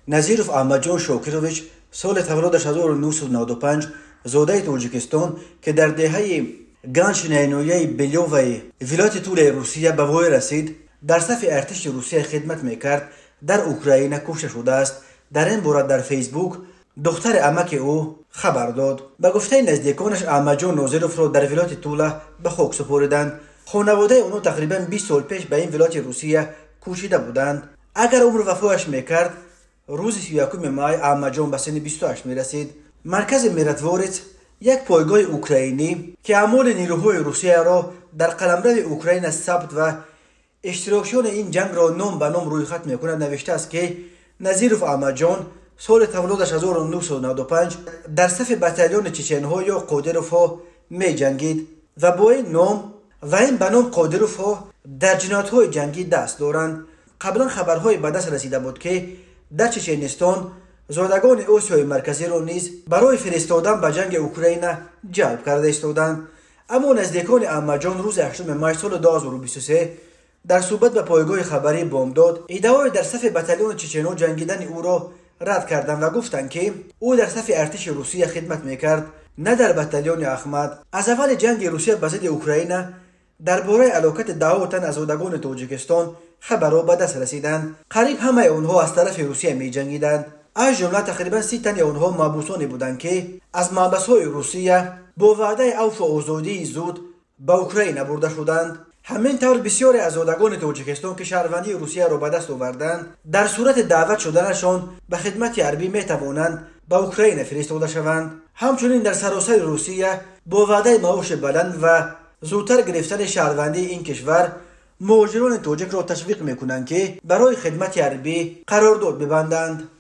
نظیروف احمدجان شوکیرویچ سال تولدش 1995 زاده تاجیکستان که در دهه گنچنینویه بلیووی ولایت طول روسیه به وای رسید در صف ارتش روسیه خدمت میکرد در اوکراین کشته شده است. در این باره در فیسبوک دختر عمک او خبر داد. به گفته نزدیکانش احمدجان نازیروف را در ولایت توله به خاک سپردند. خانواده اونو تقریبا 20 سال پیش به این ولایت روسیه کوشیده بودند. اگر عمر وفایش میکرد روز 31 می احمدجان به سن 28 میرسید. مرکز میراتوریتس یک پایگاه اوکراینی که اعمال نیروهای روسیه را در قلمرو اوکراین ثبت و اشتراکیان این جنگ را نام به نام روی خط میکند نوشته است که نظیروف احمدجان سال تولدش 1995 در صف بتالیون چچنها یا قادروفها می جنگید و با این نام و این به نام قادروفها در جنایت‌های جنگی دست دارند. قبلا خبرهای به دست رسیده بود که در چچنستان زادگان آسیای مرکزی را نیز برای فرستادن به جنگ اوکراین جلب کرده ایستادند. اما نزدیکان احمدجان روز 8 می سال 2023 در صحبت به پایگاه خبری بامداد ادعای در صف بتالیون چچنها جنگیدن او را رد کردند و گفتند که او در صف ارتش روسیه خدمت میکرد نه در بتالیون احمد. از اول جنگ روسیه به ضد اوکراین درباره هلاکت 10 تن از زادگان تاجیکستان خبرها به دست رسیدند. قریب همه آنها از طرف روسیه می جنگیدند. از جمله تقریبا 30 تن آنها محبوسانی بودند که از محبس‌های روسیه با وعده عفو و آزادی زود به اوکراین برده شدند. همین طور بسیاری از زادگان تاجیکستان که شهروندی روسیه را به دست آوردند در صورت دعوت شدنشان به خدمت حربی می توانند به اوکراین فرستاده شوند. همچنین در سراسر روسیه با وعده معاش بلند و زودتر گرفتن شهروندی این کشور مهاجران تاجیک را تشویق میکنند که برای خدمت حربی قرارداد ببندند.